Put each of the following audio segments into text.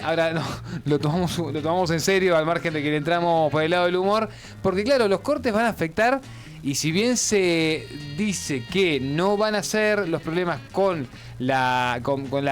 Ahora no, lo tomamos en serio, al margen de que le entramos por el lado del humor, porque claro, los cortes van a afectar, y si bien se dice que no van a ser los problemas con la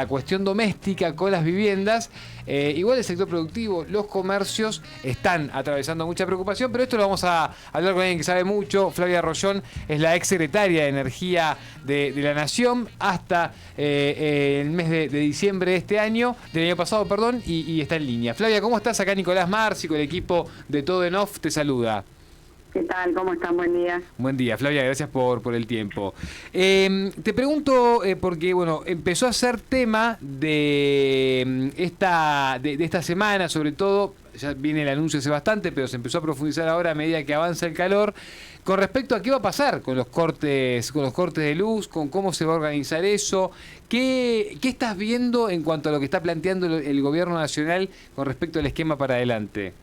cuestión doméstica, con las viviendas, igual el sector productivo, los comercios están atravesando mucha preocupación, pero esto lo vamos a hablar con alguien que sabe mucho. Flavia Rollón es la ex secretaria de Energía de la Nación hasta el mes de diciembre de este año, del año pasado, perdón, y está en línea. Flavia, ¿cómo estás? Acá Nicolás Marci, con el equipo de Todo en Off, te saluda. ¿Qué tal? ¿Cómo están? Buen día. Buen día, Flavia, gracias por el tiempo. Te pregunto, porque bueno, empezó a ser tema de esta semana, sobre todo, ya viene el anuncio hace bastante, pero se empezó a profundizar ahora a medida que avanza el calor, con respecto a qué va a pasar con los cortes de luz, con cómo se va a organizar eso. ¿Qué estás viendo en cuanto a lo que está planteando el gobierno nacional con respecto al esquema para adelante?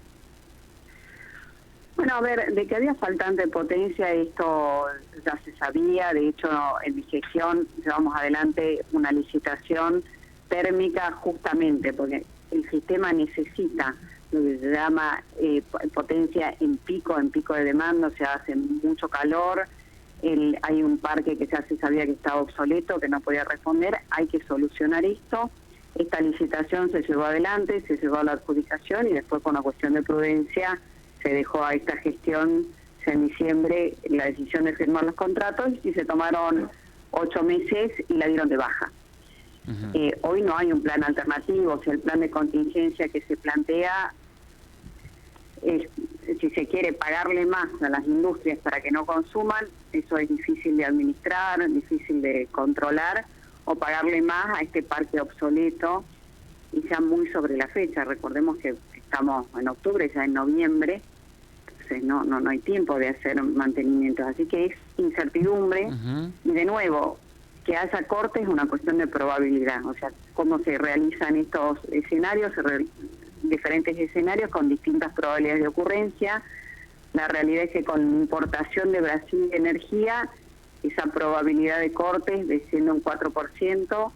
Bueno, a ver, de que había faltante potencia, esto ya se sabía. De hecho, en mi gestión llevamos adelante una licitación térmica justamente porque el sistema necesita lo que se llama potencia en pico de demanda, o sea, hace mucho calor. Hay un parque que ya se sabía que estaba obsoleto, que no podía responder. Hay que solucionar esto. Esta licitación se llevó adelante, se llevó a la adjudicación y después, por una cuestión de prudencia, se dejó a esta gestión. En diciembre la decisión de firmar los contratos y se tomaron 8 meses y la dieron de baja. Hoy no hay un plan alternativo, o sea, el plan de contingencia que se plantea es, si se quiere pagarle más a las industrias para que no consuman, eso es difícil de administrar, difícil de controlar, o pagarle más a este parque obsoleto y ya muy sobre la fecha. Recordemos que estamos en octubre, ya en noviembre, entonces no hay tiempo de hacer mantenimientos, así que es incertidumbre. Y de nuevo, que haya cortes es una cuestión de probabilidad, o sea, cómo se realizan estos escenarios, diferentes escenarios con distintas probabilidades de ocurrencia. La realidad es que con importación de Brasil de energía, esa probabilidad de cortes desciende un 4%,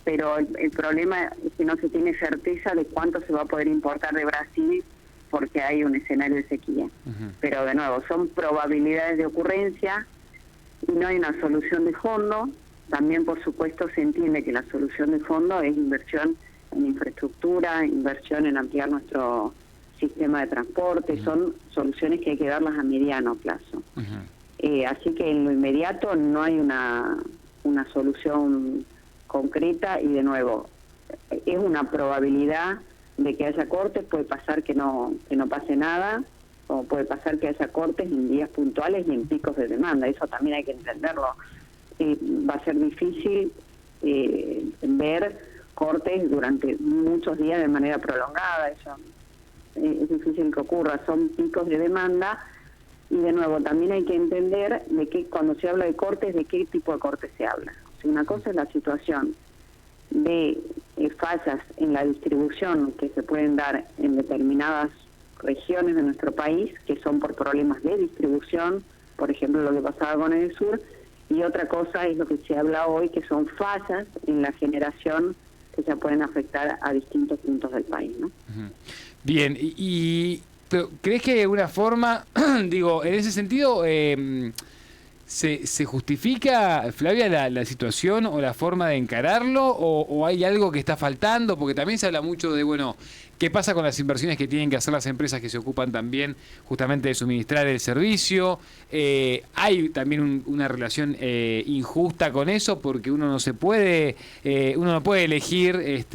pero el problema es que no se tiene certeza de cuánto se va a poder importar de Brasil porque hay un escenario de sequía. Pero de nuevo, son probabilidades de ocurrencia y no hay una solución de fondo. También, por supuesto, se entiende que la solución de fondo es inversión en infraestructura, inversión en ampliar nuestro sistema de transporte. Son soluciones que hay que darlas a mediano plazo. Así que en lo inmediato no hay una solución concreta y, de nuevo, es una probabilidad de que haya cortes. Puede pasar que no pase nada, o puede pasar que haya cortes en días puntuales y en picos de demanda. Eso también hay que entenderlo. Va a ser difícil ver cortes durante muchos días de manera prolongada. Eso es difícil que ocurra. Son picos de demanda. Y de nuevo, también hay que entender de que cuando se habla de cortes, de qué tipo de cortes se habla. O sea, una cosa es la situación de fallas en la distribución que se pueden dar en determinadas regiones de nuestro país, que son por problemas de distribución, por ejemplo lo que pasaba con el sur, y otra cosa es lo que se habla hoy, que son fallas en la generación que se pueden afectar a distintos puntos del país, ¿no? Bien, pero ¿crees que de alguna forma, digo, en ese sentido, se justifica, Flavia, la situación o la forma de encararlo, o hay algo que está faltando? Porque también se habla mucho de, bueno, ¿qué pasa con las inversiones que tienen que hacer las empresas que se ocupan también justamente de suministrar el servicio? Hay también una relación injusta con eso, porque uno no puede elegir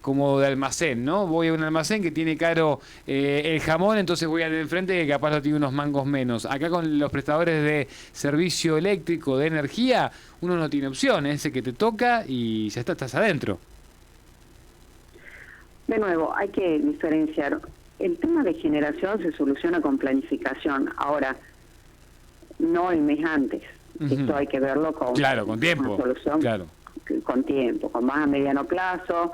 como de almacén, ¿no? Voy a un almacén que tiene caro el jamón, entonces voy al de enfrente que capaz lo tiene unos mangos menos. Acá con los prestadores de servicio eléctrico, de energía, uno no tiene opción, es ese que te toca y ya estás adentro. De nuevo, hay que diferenciar. El tema de generación se soluciona con planificación. Ahora, no el mes antes. Esto hay que verlo con tiempo. Una solución con tiempo, con más a mediano plazo.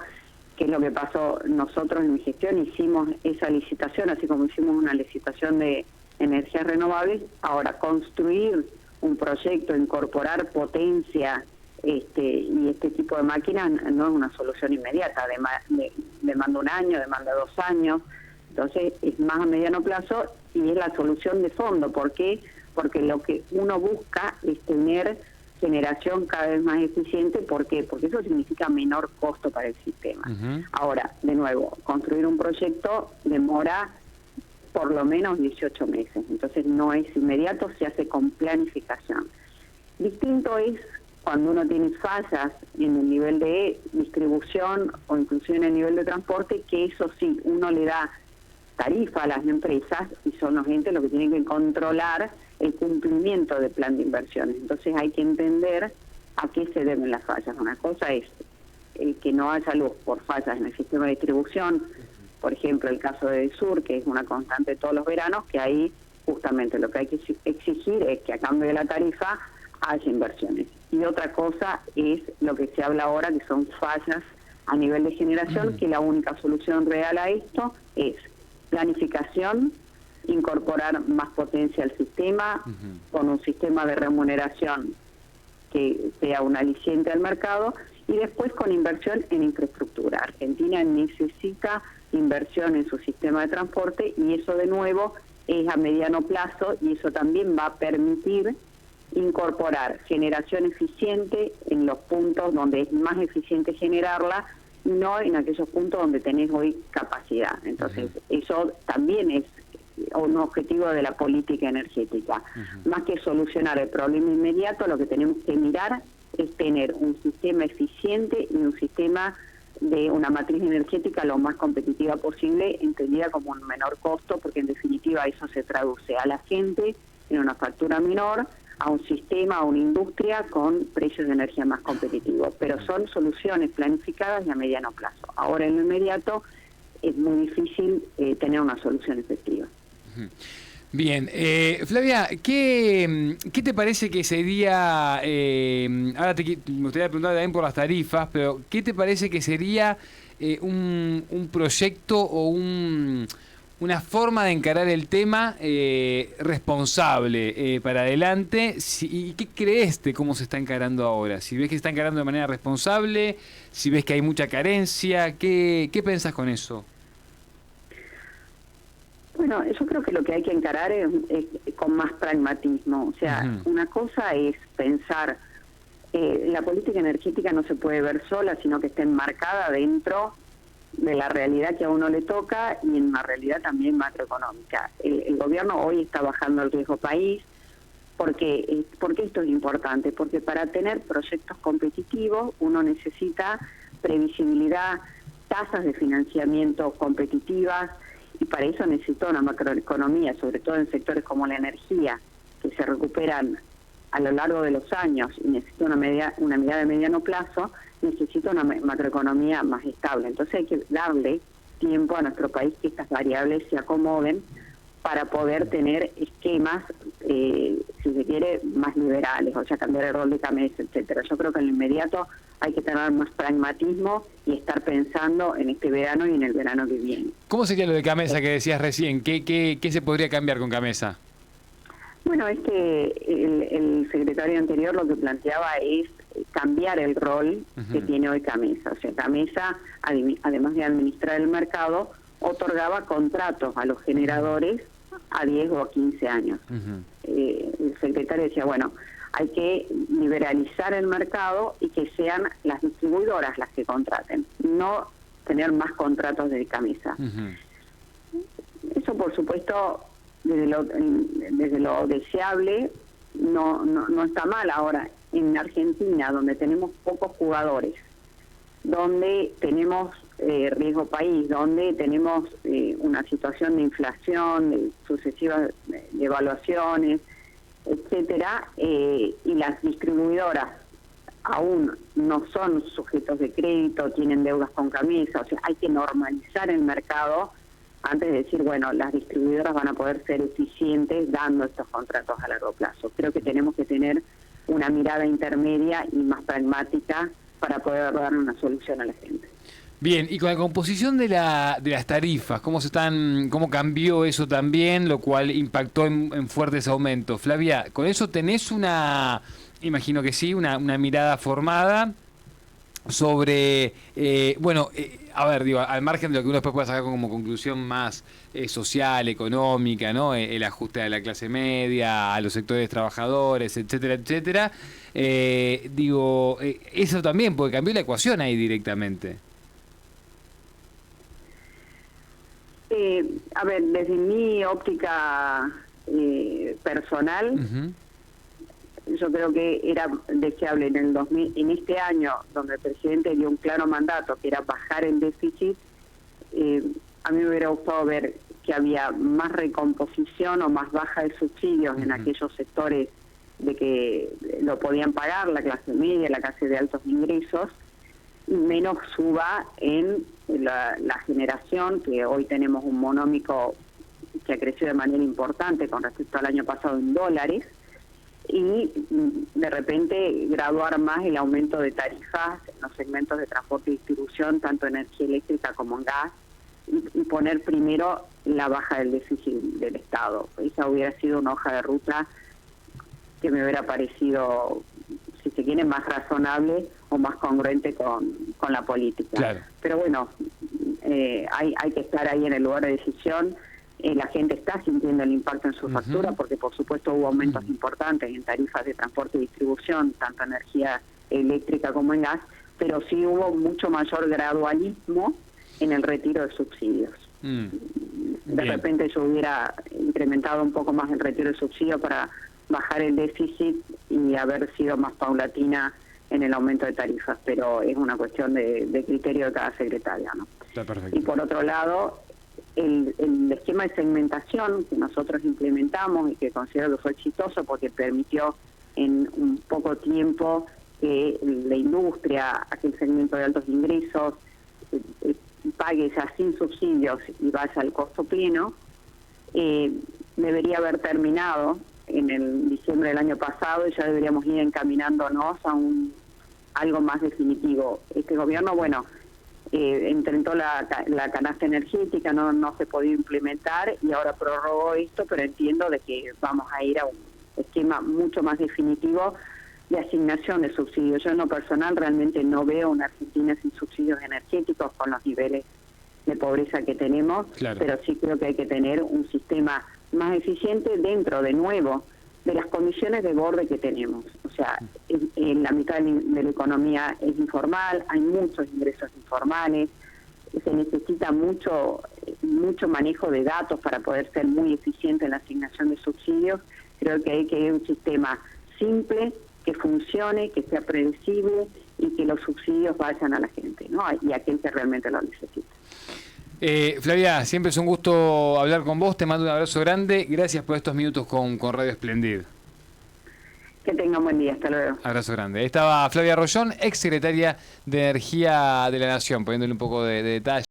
¿Qué es lo que pasó? Nosotros en mi gestión hicimos esa licitación, así como hicimos una licitación de energías renovables. Ahora, construir un proyecto, incorporar potencia y este tipo de máquinas no es una solución inmediata, demanda un año, demanda 2 años, entonces es más a mediano plazo y es la solución de fondo. ¿Por qué? Porque lo que uno busca es tener generación cada vez más eficiente. ¿Por qué? Porque eso significa menor costo para el sistema. Ahora, de nuevo, construir un proyecto demora por lo menos 18 meses, entonces no es inmediato, se hace con planificación. Distinto es cuando uno tiene fallas en el nivel de distribución o inclusive en el nivel de transporte, que eso sí, uno le da tarifa a las empresas y son los entes los que tienen que controlar el cumplimiento del plan de inversiones. Entonces hay que entender a qué se deben las fallas. Una cosa es que no haya luz por fallas en el sistema de distribución, por ejemplo el caso de Sur, que es una constante todos los veranos, que ahí justamente lo que hay que exigir es que a cambio de la tarifa haya inversiones. Y otra cosa es lo que se habla ahora, que son fallas a nivel de generación, que la única solución real a esto es planificación, incorporar más potencia al sistema, con un sistema de remuneración que sea un aliciente al mercado, y después con inversión en infraestructura. Argentina necesita inversión en su sistema de transporte y eso de nuevo es a mediano plazo, y eso también va a permitir incorporar generación eficiente en los puntos donde es más eficiente generarla, no en aquellos puntos donde tenés hoy capacidad. Entonces, eso también es un objetivo de la política energética. Más que solucionar el problema inmediato, lo que tenemos que mirar es tener un sistema eficiente y un sistema de una matriz energética lo más competitiva posible, entendida como un menor costo, porque en definitiva eso se traduce a la gente en una factura menor, a un sistema, a una industria con precios de energía más competitivos. Pero son soluciones planificadas y a mediano plazo. Ahora en lo inmediato es muy difícil tener una solución efectiva. Bien, Flavia, ¿qué te parece que sería, ahora me gustaría preguntar también por las tarifas, pero ¿qué te parece que sería un proyecto o una forma de encarar el tema responsable para adelante? ¿Y qué crees de cómo se está encarando ahora? Si ves que se está encarando de manera responsable, si ves que hay mucha carencia, ¿qué pensás con eso? Bueno, yo creo que lo que hay que encarar es con más pragmatismo. O sea, una cosa es pensar, la política energética no se puede ver sola, sino que está enmarcada dentro de la realidad que a uno le toca y en una realidad también macroeconómica. El gobierno hoy está bajando el riesgo país. ¿Por qué esto es importante? Porque para tener proyectos competitivos uno necesita previsibilidad, tasas de financiamiento competitivas, y para eso necesita una macroeconomía, sobre todo en sectores como la energía, que se recuperan a lo largo de los años y necesita una mirada de mediano plazo, necesita una macroeconomía más estable. Entonces hay que darle tiempo a nuestro país que estas variables se acomoden para poder tener esquemas, si se quiere, más liberales, o sea, cambiar el rol de CAMESA, etcétera. Yo creo que en lo inmediato hay que tener más pragmatismo y estar pensando en este verano y en el verano que viene. ¿Cómo sería lo de CAMESA que decías recién? ¿Qué se podría cambiar con CAMESA? Bueno, es que el secretario anterior lo que planteaba es cambiar el rol que tiene hoy CAMESA. O sea, CAMESA, además de administrar el mercado, otorgaba contratos a los generadores a 10 o a 15 años. El secretario decía, bueno, hay que liberalizar el mercado y que sean las distribuidoras las que contraten, no tener más contratos de CAMESA. Eso, por supuesto, desde lo deseable, no está mal. Ahora, en Argentina, donde tenemos pocos jugadores, donde tenemos riesgo país, donde tenemos una situación de inflación, de sucesivas devaluaciones, etcétera, y las distribuidoras aún no son sujetos de crédito, tienen deudas con CAMESA, o sea, hay que normalizar el mercado antes de decir, bueno, las distribuidoras van a poder ser eficientes dando estos contratos a largo plazo. Creo que tenemos que tener una mirada intermedia y más pragmática para poder dar una solución a la gente. Bien, y con la composición de las tarifas, ¿cómo cambió eso también, lo cual impactó en fuertes aumentos? Flavia, ¿con eso tenés una imagino que sí, una mirada formada sobre, a ver, digo, al margen de lo que uno después puede sacar como conclusión más social, económica, ¿no? El ajuste a la clase media, a los sectores trabajadores, etcétera, etcétera. Eso también, porque cambió la ecuación ahí directamente. A ver, desde mi óptica personal, Ujú. yo creo que era deseable en el 2000, en este año, donde el presidente dio un claro mandato, que era bajar el déficit. A mí me hubiera gustado ver que había más recomposición o más baja de subsidios en aquellos sectores de que lo podían pagar, la clase media, la clase de altos ingresos, y menos suba en la generación, que hoy tenemos un monómico que ha crecido de manera importante con respecto al año pasado en dólares, y de repente graduar más el aumento de tarifas en los segmentos de transporte y distribución, tanto en energía eléctrica como en gas, y poner primero la baja del déficit del Estado. Esa hubiera sido una hoja de ruta que me hubiera parecido, si se quiere, más razonable o más congruente con la política. Claro. Pero bueno, hay que estar ahí en el lugar de decisión. La gente está sintiendo el impacto en su factura, porque por supuesto hubo aumentos importantes en tarifas de transporte y distribución, tanto energía eléctrica como en gas, pero sí hubo mucho mayor gradualismo en el retiro de subsidios. De repente yo hubiera incrementado un poco más el retiro de subsidios para bajar el déficit y haber sido más paulatina en el aumento de tarifas, pero es una cuestión de criterio de cada secretaria, ¿no? Está perfecto. Y por otro lado, el esquema de segmentación que nosotros implementamos y que considero que fue exitoso porque permitió en un poco tiempo que la industria, aquel segmento de altos ingresos, pague ya sin subsidios y vaya al costo pleno, debería haber terminado en el diciembre del año pasado, y ya deberíamos ir encaminándonos a algo más definitivo. Este gobierno, bueno, intentó la canasta energética, no se podía implementar y ahora prorrogó esto, pero entiendo de que vamos a ir a un esquema mucho más definitivo de asignación de subsidios. Yo en lo personal realmente no veo una Argentina sin subsidios energéticos con los niveles de pobreza que tenemos, Claro. pero sí creo que hay que tener un sistema más eficiente dentro, de nuevo, de las condiciones de borde que tenemos. O sea, en la mitad de la economía es informal, hay muchos ingresos informales, se necesita mucho manejo de datos para poder ser muy eficiente en la asignación de subsidios. Creo que hay que ir a un sistema simple, que funcione, que sea predecible y que los subsidios vayan a la gente, ¿no? Y a quien que realmente lo necesita. Flavia, siempre es un gusto hablar con vos, te mando un abrazo grande, gracias por estos minutos con Radio Esplendid. Que tengan buen día, hasta luego. Abrazo grande. Estaba Flavia Rollón, ex secretaria de Energía de la Nación, poniéndole un poco de detalle.